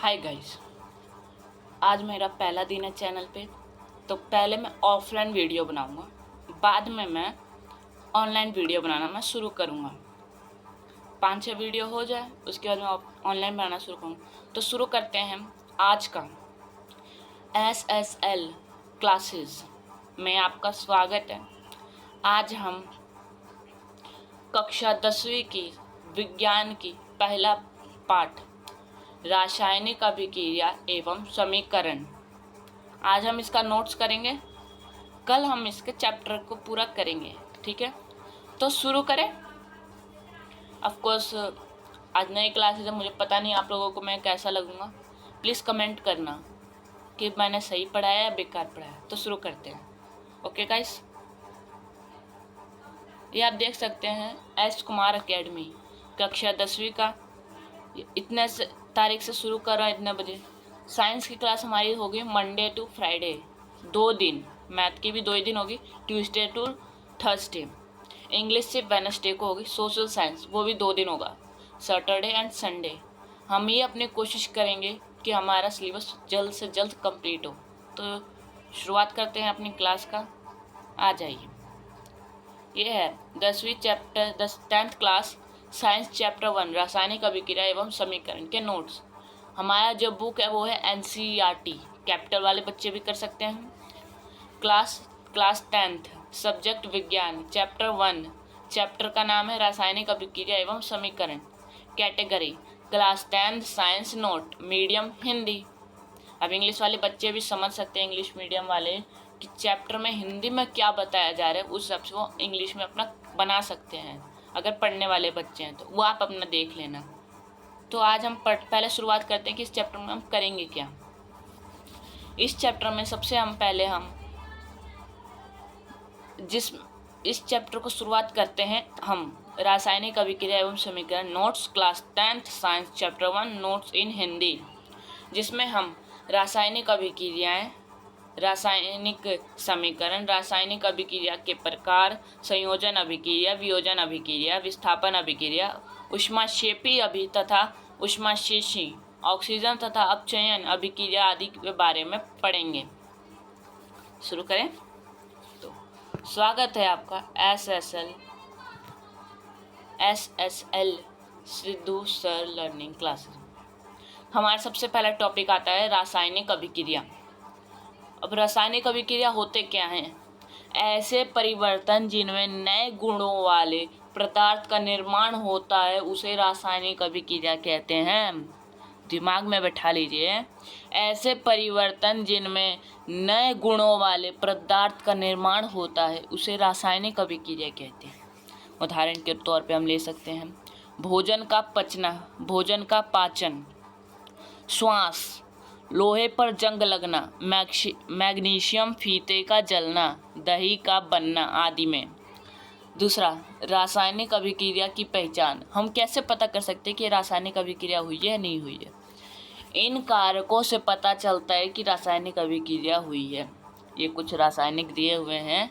Hi guys, आज मेरा पहला दिन है चैनल पे। तो पहले मैं ऑफलाइन वीडियो बनाऊंगा, बाद में मैं ऑनलाइन वीडियो बनाना मैं शुरू करूंगा। 5-6 वीडियो हो जाए उसके बाद मैं ऑनलाइन बनाना शुरू करूँगा। तो शुरू करते हैं आज का SSL क्लासेस में आपका स्वागत है। आज हम कक्षा 10वीं की विज्ञान की पहला पाठ रासायनिक अभिक्रिया एवं समीकरण, आज हम इसका नोट्स करेंगे। कल हम इसके चैप्टर को पूरा करेंगे, ठीक है। तो शुरू करें। ऑफ कोर्स आज नई क्लासेस है, मुझे पता नहीं आप लोगों को मैं कैसा लगूंगा। प्लीज़ कमेंट करना कि मैंने सही पढ़ाया या बेकार पढ़ाया। तो शुरू करते हैं। ओके गाइस, ये आप देख सकते हैं एस कुमार एकेडमी कक्षा 10वीं का। इतने तारीख से शुरू कर रहा हूँ, इतने बजे। साइंस की क्लास हमारी होगी मंडे टू फ्राइडे, 2 दिन। मैथ की भी 2 ही दिन होगी, ट्यूसडे टू थर्सडे। इंग्लिश सिर्फ वेडनेसडे को होगी। सोशल साइंस वो भी 2 दिन होगा, सैटरडे एंड संडे। हम ये अपनी कोशिश करेंगे कि हमारा सिलेबस जल्द से जल्द कंप्लीट हो। तो शुरुआत करते हैं अपनी क्लास का। आ जाइए। ये है 10वीं chapter 10th class science chapter 1 रासायनिक अभिक्रिया एवं समीकरण के नोट्स। हमारा जो बुक है वो है NCERT, कैपिटल वाले बच्चे भी कर सकते हैं। क्लास 10th सब्जेक्ट विज्ञान, चैप्टर 1, चैप्टर का नाम है रासायनिक अभिक्रिया एवं समीकरण। Category class 10th science note, medium Hindi. अब इंग्लिश वाले बच्चे भी समझ सकते हैं, इंग्लिश मीडियम वाले, कि चैप्टर में हिंदी में क्या बताया जा रहा है, उस हिसाब से वो इंग्लिश में अपना बना सकते हैं। अगर पढ़ने वाले बच्चे हैं तो वो आप अपना देख लेना। तो आज हम पहले शुरुआत करते हैं कि इस चैप्टर में हम करेंगे क्या। इस चैप्टर में सबसे पहले इस चैप्टर को शुरुआत करते हैं हम रासायनिक अभिक्रिया एवं समीकरण notes, class 10th science chapter 1 notes in Hindi, जिसमें हम रासायनिक अभिक्रियाएं, रासायनिक समीकरण, रासायनिक अभिक्रिया के प्रकार, संयोजन अभिक्रिया, वियोजन अभिक्रिया, विस्थापन अभिक्रिया, ऊष्माक्षेपी तथा ऊष्माशेषी, ऑक्सीजन तथा अपचयन अभिक्रिया आदि के बारे में पढ़ेंगे। शुरू करें। तो स्वागत है आपका SSL Sidhu sir learning classes. हमारा सबसे पहला टॉपिक आता है रासायनिक अभिक्रिया। अब रासायनिक अभिक्रिया होते क्या हैं? ऐसे परिवर्तन जिनमें नए गुणों वाले पदार्थ का निर्माण होता है उसे रासायनिक अभिक्रिया कहते हैं। दिमाग में बैठा लीजिए। ऐसे परिवर्तन जिनमें नए गुणों वाले पदार्थ का निर्माण होता है उसे रासायनिक अभिक्रिया कहते हैं। उदाहरण के तौर पे हम ले सकते हैं भोजन का पचना, भोजन का पाचन, श्वास, लोहे पर जंग लगना, मैग्नीशियम फीते का जलना, दही का बनना आदि में। दूसरा, रासायनिक अभिक्रिया की पहचान। हम कैसे पता कर सकते हैं कि रासायनिक अभिक्रिया हुई है या नहीं हुई है? इन कारकों से पता चलता है कि रासायनिक अभिक्रिया हुई है। ये कुछ रासायनिक दिए हुए हैं,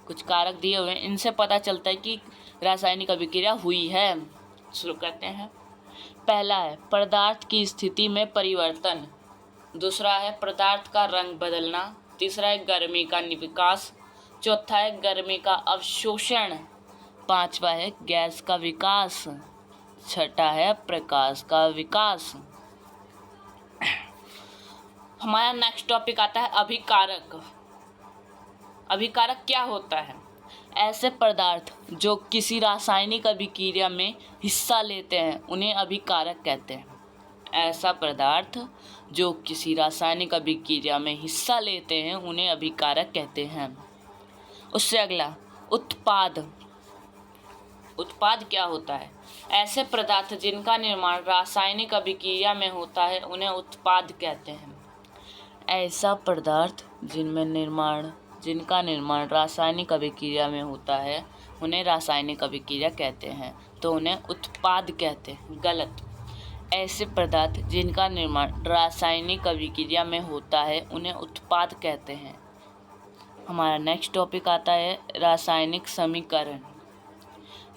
कुछ कारक दिए हुए हैं, इनसे पता चलता है कि रासायनिक अभिक्रिया हुई है। शुरू करते हैं। पहला है पदार्थ की स्थिति में परिवर्तन। दूसरा है पदार्थ का रंग बदलना। तीसरा है गर्मी का विकास। चौथा है गर्मी का अवशोषण। पांचवा है गैस का विकास। छठा है प्रकाश का विकास। हमारा नेक्स्ट टॉपिक आता है अभिकारक। अभिकारक क्या होता है? ऐसे पदार्थ जो किसी रासायनिक अभिक्रिया में हिस्सा लेते हैं उन्हें अभिकारक कहते हैं। ऐसा पदार्थ जो किसी रासायनिक अभिक्रिया में हिस्सा लेते हैं उन्हें अभिकारक कहते हैं। उससे अगला उत्पाद। उत्पाद क्या होता है? ऐसे पदार्थ जिनका निर्माण रासायनिक अभिक्रिया में होता है उन्हें उत्पाद कहते हैं। ऐसा पदार्थ जिनका निर्माण रासायनिक अभिक्रिया में होता है उन्हें रासायनिक अभिक्रिया कहते हैं, तो उन्हें उत्पाद कहते हैं। गलत। ऐसे पदार्थ जिनका निर्माण रासायनिक अभिक्रिया में होता है उन्हें उत्पाद कहते हैं। हमारा नेक्स्ट टॉपिक आता है रासायनिक समीकरण।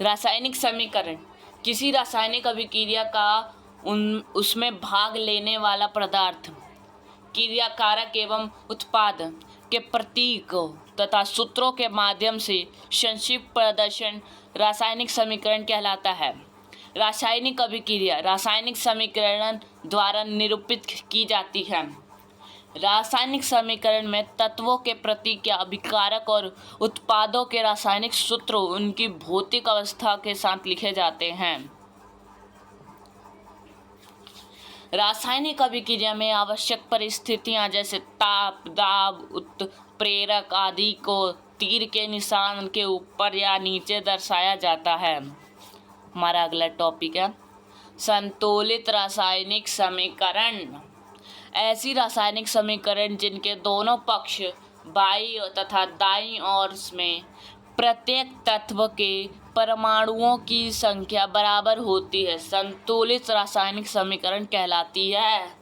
रासायनिक समीकरण किसी रासायनिक अभिक्रिया का उसमें भाग लेने वाला पदार्थ, क्रियाकारक एवं उत्पाद के प्रतीक तथा सूत्रों के माध्यम से संक्षिप्त प्रदर्शन रासायनिक समीकरण कहलाता है। रासायनिक अभिक्रिया रासायनिक समीकरण द्वारा निरूपित की जाती है। रासायनिक समीकरण में तत्वों के प्रतीक या अभिकारक और उत्पादों के रासायनिक सूत्र उनकी भौतिक अवस्था के साथ लिखे जाते हैं। रासायनिक अभिक्रिया में आवश्यक परिस्थितियां जैसे ताप, दाब, उत्प्रेरक आदि को तीर के निशान के ऊपर या नीचे दर्शाया जाता है। हमारा अगला टॉपिक है संतुलित रासायनिक समीकरण। ऐसी रासायनिक समीकरण जिनके दोनों पक्ष बाईं तथा दाईं ओर में प्रत्येक तत्व के परमाणुओं की संख्या बराबर होती है, संतुलित रासायनिक समीकरण कहलाती है।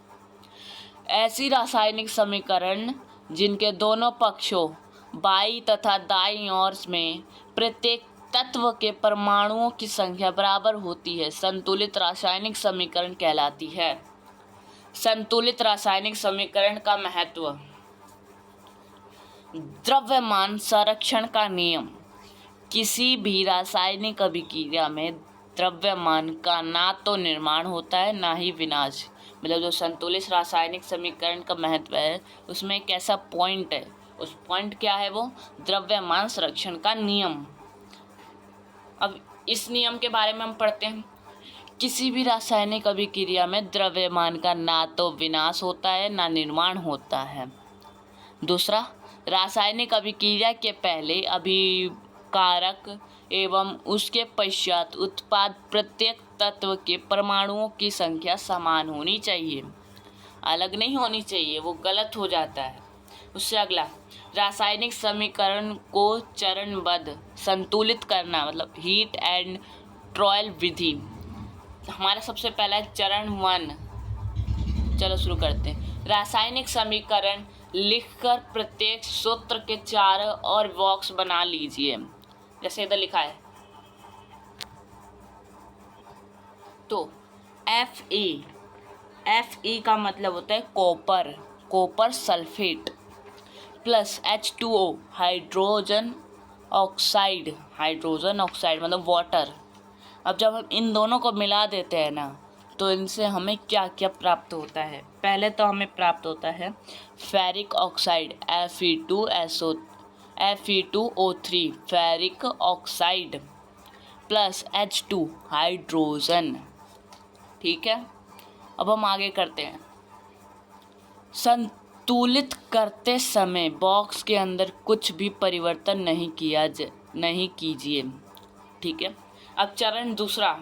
ऐसी रासायनिक समीकरण जिनके दोनों पक्षों बाईं तथा दाईं ओर में प्रत्येक तत्व के परमाणुओं की संख्या बराबर होती है, संतुलित रासायनिक समीकरण कहलाती है। संतुलित रासायनिक समीकरण का महत्व। द्रव्यमान संरक्षण का नियम। किसी भी रासायनिक अभिक्रिया में द्रव्यमान का ना तो निर्माण होता है ना ही विनाश। मतलब जो संतुलित रासायनिक समीकरण का महत्व है उसमें एक ऐसा पॉइंट है, उस पॉइंट क्या है वो द्रव्यमान संरक्षण का नियम। अब इस नियम के बारे में हम पढ़ते हैं। किसी भी रासायनिक अभिक्रिया में द्रव्यमान का ना तो विनाश होता है ना निर्माण होता है। दूसरा, रासायनिक अभिक्रिया के पहले अभिकारक एवं उसके पश्चात उत्पाद प्रत्येक तत्व के परमाणुओं की संख्या समान होनी चाहिए, अलग नहीं होनी चाहिए, वो गलत हो जाता है। उससे अगला, रासायनिक समीकरण को चरणबद्ध संतुलित करना, मतलब हीट एंड ट्रायल विधि। हमारा सबसे पहला है चरण 1। चलो शुरू करते हैं। रासायनिक समीकरण लिखकर प्रत्येक सूत्र के चारों ओर बॉक्स बना लीजिए, जैसे इधर लिखा है। तो Fe का मतलब होता है copper sulphate plus H2O hydrogen oxide मतलब वाटर। अब जब हम इन दोनों को मिला देते हैं ना तो इनसे हमें क्या क्या प्राप्त होता है। पहले तो हमें प्राप्त होता है ferric oxide Fe2O3 ferric oxide plus H2 hydrogen. ठीक है, अब हम आगे करते हैं। संतुलित करते समय बॉक्स के अंदर कुछ भी परिवर्तन नहीं कीजिए। ठीक है, अब चरण 2।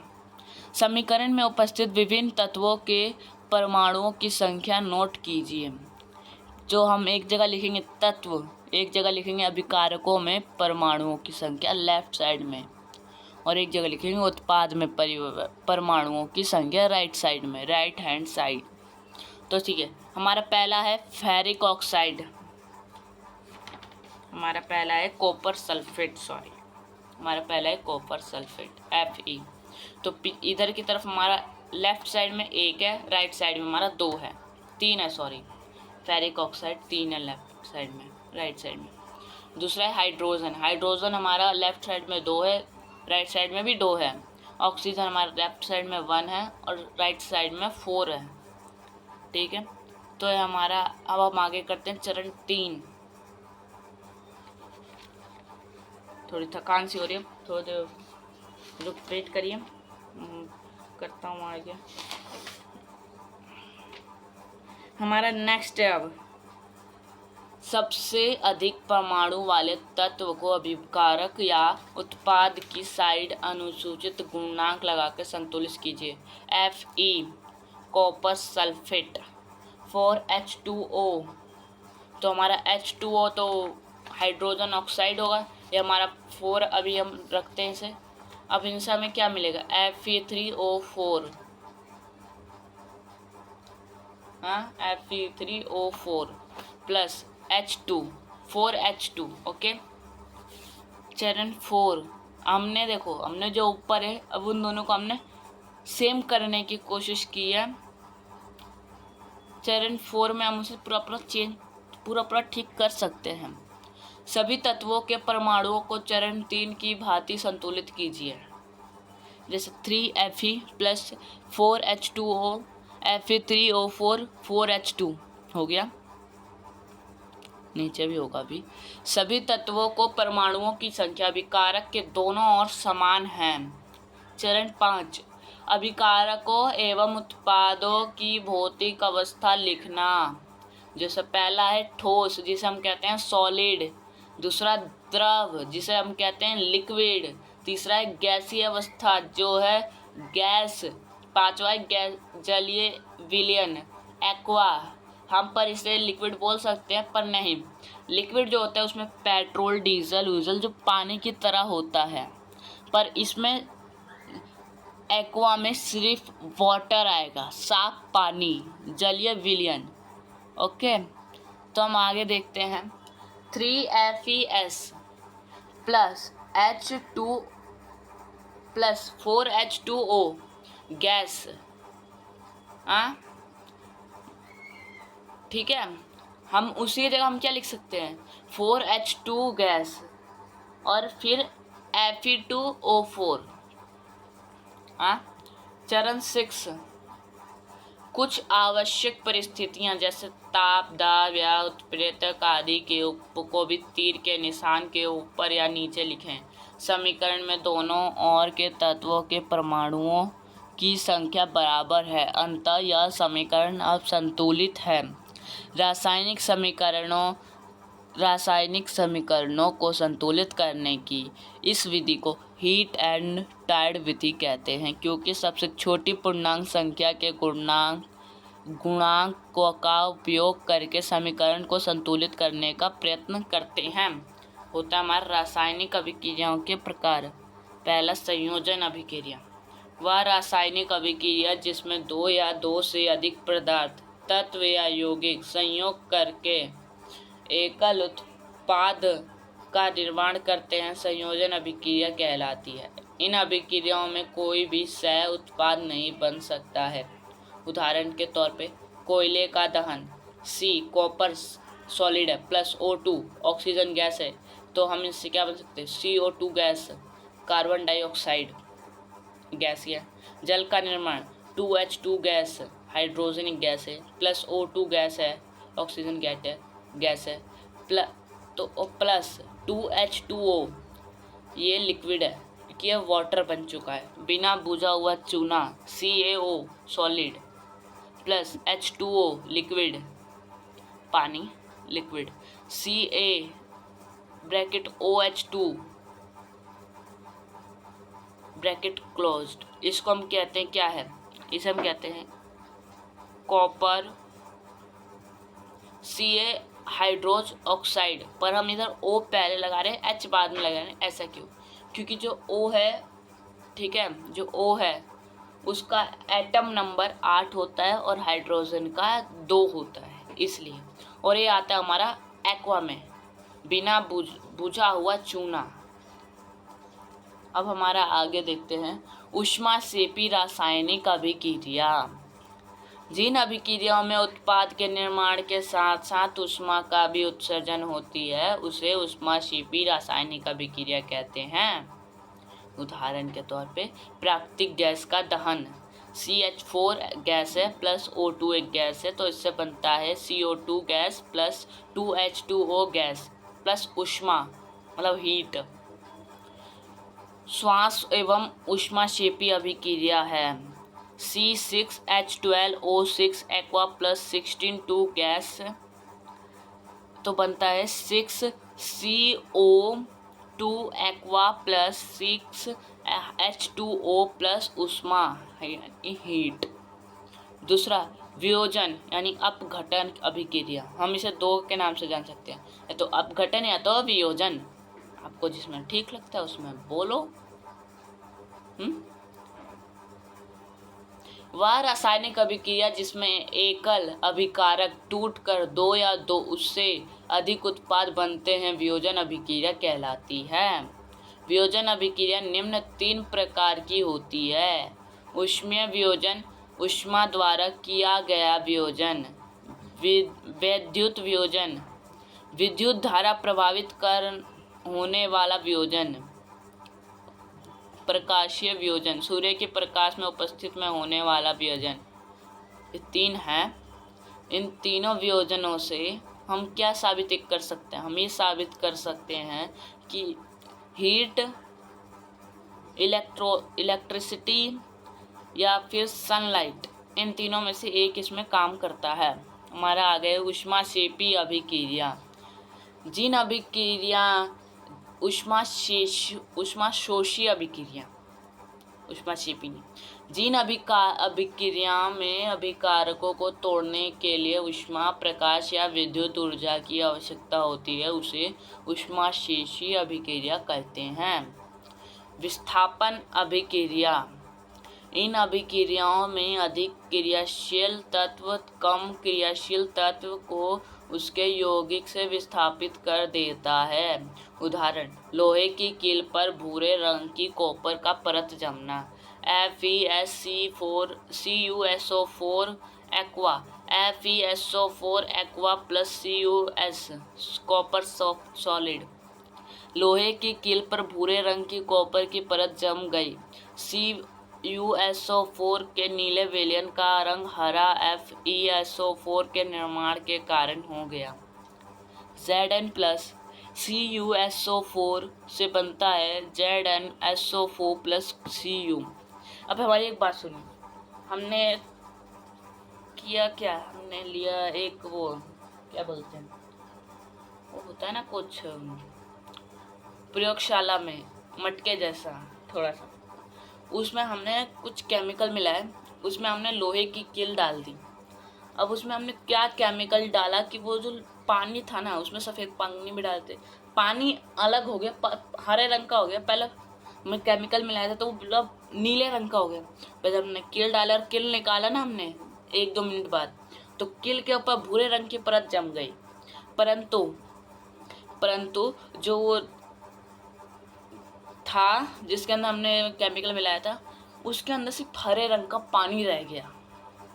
समीकरण में उपस्थित विभिन्न तत्वों के परमाणुओं की संख्या नोट कीजिए। जो हम एक जगह लिखेंगे तत्व, एक जगह लिखेंगे अभिकारकों में परमाणुओं की संख्या लेफ्ट साइड में, और एक जगह लिखेंगे उत्पाद में परमाणुओं की संख्या राइट साइड में, राइट हैंड साइड। तो ठीक है, हमारा पहला है फेरिक ऑक्साइड, हमारा पहला है कॉपर सल्फेट Fe। तो इधर की तरफ हमारा लेफ्ट साइड में 1 है, राइट साइड में हमारा 2 है, 3 है, फेरिक ऑक्साइड 3 है लेफ्ट साइड में, राइट साइड में। दूसरा है हाइड्रोजन हमारा लेफ्ट साइड में 2 है, राइट साइड में भी 2 है। ऑक्सीजन हमारा लेफ्ट साइड में 1 है और राइट साइड में 4 है। ठीक है, तो ये हमारा। अब हम आगे करते हैं चरण 3। थोड़ी थकान सी हो रही है, थोड़ी देर रुक वेट करिए, करता हूँ आगे। हमारा नेक्स्ट है अब सबसे अधिक परमाणु वाले तत्व को अभिकारक या उत्पाद की साइड अनुसूचित गुणांक लगाकर संतुलित कीजिए। Fe कॉपर सल्फेट 4H2O, तो हमारा H2O तो हाइड्रोजन ऑक्साइड होगा, ये हमारा 4 अभी हम रखते हैं इसे। अब इनसे हमें क्या मिलेगा Fe3O4, Fe3O4 plus H2 4H2। Okay, चरण 4 हमने जो ऊपर है अब उन दोनों को हमने सेम करने की कोशिश की है। चरण 4 में हम उसे पूरा ठीक कर सकते हैं। सभी तत्वों के परमाणुओं को चरण 3 की भांति संतुलित कीजिए। जैसे 3Fe plus 4H2O Fe3O4 4H2 हो गया, नीचे भी होगा भी। सभी तत्वों को परमाणुओं की संख्या अभिकारक के दोनों ओर समान है। चरण 5 अभिकारकों एवं उत्पादों की भौतिक अवस्था लिखना। जैसे पहला है ठोस, जिसे हम कहते हैं सॉलिड। दूसरा द्रव, जिसे हम कहते हैं लिक्विड। तीसरा है गैसीय अवस्था, जो है गैस। पांचवा है जलीय विलयन, एक्वा। हम पर इसे लिक्विड बोल सकते हैं, पर नहीं। लिक्विड जो होता है उसमें पेट्रोल, डीजल वीजल जो पानी की तरह होता है, पर इसमें एक्वा में सिर्फ वाटर आएगा, साफ पानी, जलीय विलयन। ओके, तो हम आगे देखते हैं। 3FeS plus H2 plus 4H2O gas. हाँ, ठीक है। हम उसी जगह हम क्या लिख सकते हैं, 4H2 गैस और फिर Fe2O4। हाँ। चरण 6 कुछ आवश्यक परिस्थितियां जैसे ताप, दाब या उत्प्रेरक आदि के को भी तीर के निशान के ऊपर या नीचे लिखें। समीकरण में दोनों ओर के तत्वों के परमाणुओं की संख्या बराबर है, अतः यह समीकरण अब संतुलित है। रासायनिक समीकरणों को संतुलित करने की इस विधि को हीट एंड टाइड विधि कहते हैं, क्योंकि सबसे छोटी पूर्णांक संख्या के गुणांक का उपयोग करके समीकरण को संतुलित करने का प्रयत्न करते हैं। होता है हमारा रासायनिक अभिक्रियाओं के प्रकार। पहला संयोजन अभिक्रिया, वह रासायनिक अभिक्रिया जिसमें दो या दो से अधिक पदार्थ, तत्व या यौगिक संयोग करके एकल उत्पाद का निर्माण करते हैं, संयोजन अभिक्रिया कहलाती है। इन अभिक्रियाओं में कोई भी सह उत्पाद नहीं बन सकता है। उदाहरण के तौर पे कोयले का दहन, C कॉपर सॉलिड है प्लस O2 ऑक्सीजन गैस है, तो हम इससे क्या बन सकते हैं, CO2 gas, carbon dioxide gas है। जल का निर्माण 2H2 गैस हाइड्रोजनिक गैस है प्लस O2 गैस है, ऑक्सीजन गैस है प्लस 2H2O ये लिक्विड है, क्योंकि यह वाटर बन चुका है। बिना बुझा हुआ चूना CaO solid plus H2O liquid, पानी liquid, Ca bracket OH2 bracket closed. इसको हम कहते हैं क्या है, इसे हम कहते हैं कॉपर Ca हाइड्रोज ऑक्साइड, पर हम इधर O पहले लगा रहे हैं, H बाद में लगा रहे हैं। ऐसा क्यों? क्योंकि जो O है, ठीक है, जो O है उसका एटम नंबर 8 होता है और हाइड्रोजन का 2 होता है, इसलिए। और ये आता है हमारा एक्वा में, बिना बुझा हुआ चूना। अब हमारा आगे देखते हैं ऊष्माक्षेपी रासायनिक अभिक्रिया। जिन अभिक्रियाओं में उत्पाद के निर्माण के साथ साथ ऊष्मा का भी उत्सर्जन होती है, उसे ऊष्माक्षेपी रासायनिक अभिक्रिया कहते हैं। उदाहरण के तौर पे प्राकृतिक गैस का दहन, CH4 गैस है प्लस O2 एक गैस है, तो इससे बनता है CO2 gas plus 2H2O gas plus ऊष्मा मतलब हीट। श्वास एवं ऊष्माक्षेपी अभिक्रिया है, C6H12O6 एक्वा प्लस 16 गैस, तो बनता है 6CO2 aqua plus 6H2O plus ऊष्मा हीट। दूसरा वियोजन यानी अपघटन अभिक्रिया, हम इसे दो के नाम से जान सकते हैं, या तो अपघटन या तो वियोजन। आपको जिसमें ठीक लगता है उसमें बोलो। वह रासायनिक अभिक्रिया जिसमें एकल अभिकारक टूटकर दो या दो उससे अधिक उत्पाद बनते हैं, वियोजन अभिक्रिया कहलाती है। वियोजन अभिक्रिया निम्न 3 प्रकार की होती है। ऊष्मीय वियोजन, ऊष्मा द्वारा किया गया वियोजन। वैद्युत वियोजन, विद्युत धारा प्रभावित कर होने वाला वियोजन। प्रकाशीय वियोजन, सूर्य के प्रकाश में उपस्थित में होने वाला वियोजन। ये 3 हैं। इन तीनों वियोजनों से हम क्या साबित कर सकते हैं? हम ये साबित कर सकते हैं कि हीट, इलेक्ट्रिसिटी या फिर सनलाइट, इन तीनों में से एक इसमें काम करता है। हमारा आगे ऊष्माक्षेपी अभिक्रिया। जिन अभिक्रिया ऊष्माशोषी अभिक्रिया, ऊष्माक्षेपी नहीं, जिन अभिक्रिया में अभिकारकों को तोड़ने के लिए ऊष्मा, प्रकाश या विद्युत ऊर्जा की आवश्यकता होती है उसे ऊष्माक्षेपी अभिक्रिया कहते हैं। विस्थापन अभिक्रिया, इन अभिक्रियाओं में अधिक क्रियाशील तत्व कम क्रियाशील तत्व को उसके यौगिक से विस्थापित कर देता है। उदाहरण, लोहे की कील पर भूरे रंग की कॉपर का परत जमना। FeSC4CuSO4 aqua, FeSO4 aqua plus CuS copper solid. लोहे की कील पर भूरे रंग की कॉपर की परत जम गई। CuSO4 के नीले विलयन का रंग हरा FeSO4 के निर्माण के कारण हो गया। Zn प्लस CuSO4 से बनता है ZnSO4 प्लस Cu। अब हमारी एक बात सुनिए, हमने किया क्या? हमने लिया एक वो क्या बोलते हैं, वो होता है ना कुछ प्रयोगशाला में मटके जैसा थोड़ा सा, उसमें हमने कुछ केमिकल मिलाया, उसमें हमने लोहे की कील डाल दी। अब उसमें हमने क्या केमिकल डाला कि वो जो पानी था ना, उसमें सफ़ेद पानी भी डालते, पानी अलग हो गया, हरे रंग का हो गया। पहले हमने केमिकल मिलाया था तो वो मतलब नीले रंग का हो गया। फिर जब हमने कील डाला और कील निकाला ना हमने 1-2 मिनट बाद, तो कील के ऊपर भूरे रंग की परत जम गई। परंतु जो वो था जिसके अंदर हमने केमिकल मिलाया था, उसके अंदर सिर्फ हरे रंग का पानी रह गया।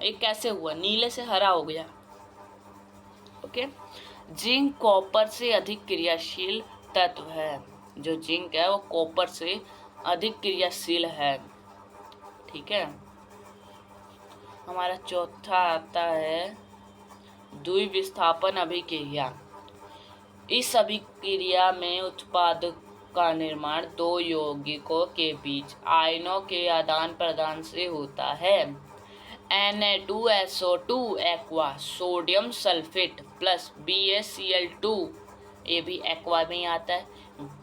ये कैसे हुआ? नीले से हरा हो गया। ओके, जिंक कॉपर से अधिक क्रियाशील तत्व है। जो जिंक है वो कॉपर से अधिक क्रियाशील है। ठीक है, हमारा चौथा आता है द्विविस्थापन अभिक्रिया। इस अभिक्रिया में उत्पाद का निर्माण 2 यौगिकों के बीच आयनों के आदान प्रदान से होता है। Na2SO2 aqua, sodium sulphate plus BaCl2, ये भी एक्वा में ही आता है।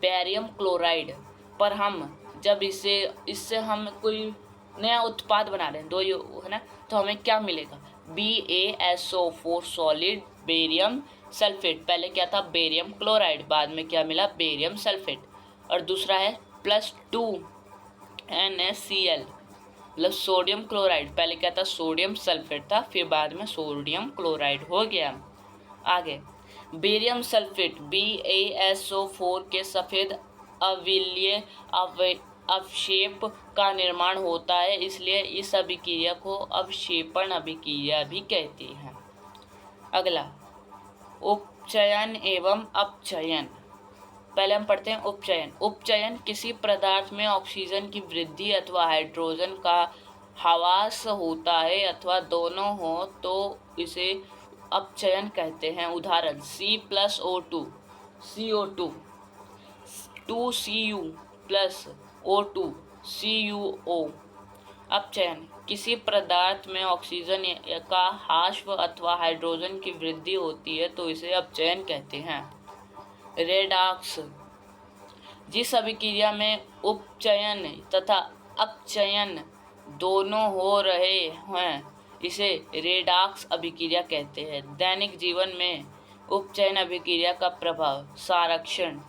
बेरियम क्लोराइड पर हम जब इससे हम कोई नया उत्पाद बना रहे हैं, 2 है ना, तो हमें क्या मिलेगा? BaSO4 solid barium sulphate. पहले क्या था? बेरियम क्लोराइड, बाद में क्या मिला? Barium sulphate. और दूसरा है +2 NaCl मतलब सोडियम क्लोराइड। पहले क्या था? सोडियम सल्फेट था, फिर बाद में सोडियम क्लोराइड हो गया। आगे बेरियम सल्फेट BaSO4 के सफ़ेद अविलीय अवक्षेप का निर्माण होता है, इसलिए इस अभिक्रिया को अवक्षेपण अभिक्रिया भी कहते हैं। अगला उपचयन एवं अपचयन। पहले हम पढ़ते हैं उपचयन। उपचयन किसी पदार्थ में ऑक्सीजन की वृद्धि अथवा हाइड्रोजन का ह्रास होता है अथवा दोनों हो तो इसे अपचयन कहते हैं। उदाहरण C+O2 CO2, 2Cu + O2 CuO। अपचयन किसी पदार्थ में ऑक्सीजन का ह्रास अथवा हाइड्रोजन की वृद्धि होती है तो इसे अपचयन कहते हैं। रेडॉक्स, जिस अभिक्रिया में उपचयन तथा अपचयन दोनों हो रहे हैं इसे रेडॉक्स अभिक्रिया कहते हैं। दैनिक जीवन में उपचयन अभिक्रिया का प्रभाव। संरक्षण,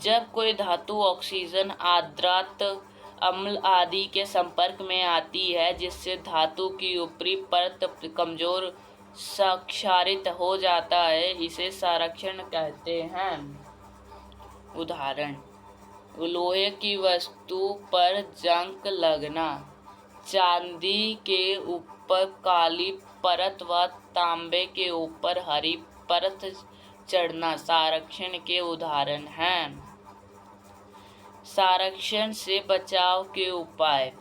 जब कोई धातु ऑक्सीजन, आर्द्रता, अम्ल आदि के संपर्क में आती है जिससे धातु की ऊपरी परत कमजोर क्षारित हो जाता है, इसे संरक्षण कहते हैं। उदाहरण लोहे की वस्तु पर जंग लगना, चांदी के ऊपर काली परत व तांबे के ऊपर हरी परत चढ़ना संरक्षण के उदाहरण हैं। संरक्षण से बचाव के उपाय: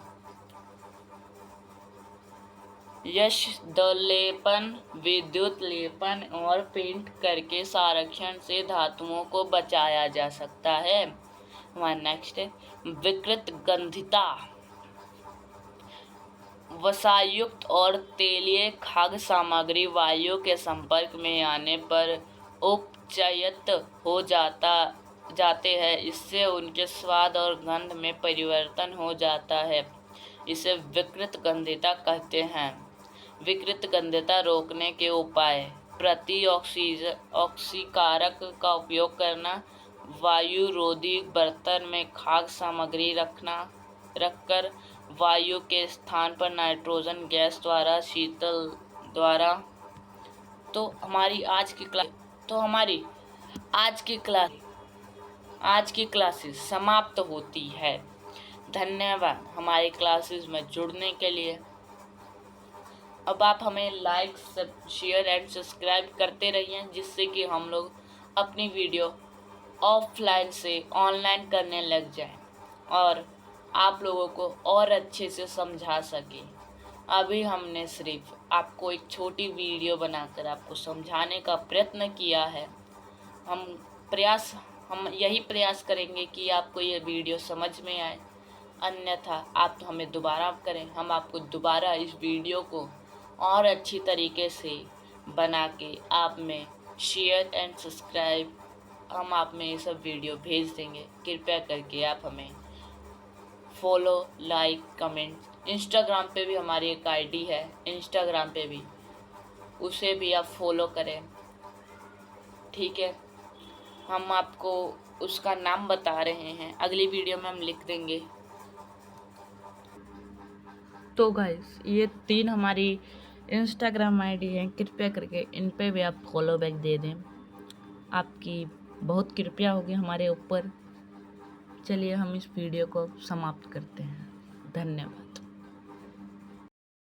यशदलेपन, विद्युत लेपन और पेंट करके संरक्षण से धातुओं को बचाया जा सकता है। हमारा नेक्स्ट है विकृत गंधिता। वसायुक्त और तेलीय खाद्य सामग्री वायु के संपर्क में आने पर उपचयित हो जाते हैं। इससे उनके स्वाद और गंध में परिवर्तन हो जाता है। इसे विकृत गंधिता कहते हैं। विकृत गंधिता रोकने के उपाय: प्रति ऑक्सीकारक का उपयोग करना, वायुरोधी बर्तन में खाद्य सामग्री रखकर वायु के स्थान पर नाइट्रोजन गैस द्वारा शीतल द्वारा। तो हमारी आज की क्लासेस समाप्त होती है। धन्यवाद हमारी क्लासेस में जुड़ने के लिए। अब आप हमें लाइक, शेयर एंड सब्सक्राइब करते रहिए, जिससे कि हम लोग अपनी वीडियो ऑफलाइन से ऑनलाइन करने लग जाएं और आप लोगों को और अच्छे से समझा सके। अभी हमने सिर्फ आपको एक छोटी वीडियो बनाकर आपको समझाने का प्रयत्न किया है। हम यही प्रयास करेंगे कि आपको ये वीडियो समझ में आए, अन्यथा आप हमें दोबारा करें, हम आपको दोबारा इस वीडियो को और अच्छी तरीके से बना के आप में शेयर एंड सब्सक्राइब हम आप में ये सब वीडियो भेज देंगे। कृपया करके आप हमें फॉलो, लाइक, कमेंट, इंस्टाग्राम पे भी हमारी एक आईडी है, इंस्टाग्राम पे भी उसे भी आप फॉलो करें, ठीक है। हम आपको उसका नाम बता रहे हैं, अगली वीडियो में हम लिख देंगे। तो गाइस ये 3 हमारी इंस्टाग्राम आईडी है, कृपया करके इन पे भी आप फॉलो बैक दे दें। आपकी बहुत कृपया होगी हमारे ऊपर। चलिए हम इस वीडियो को समाप्त करते हैं। धन्यवाद।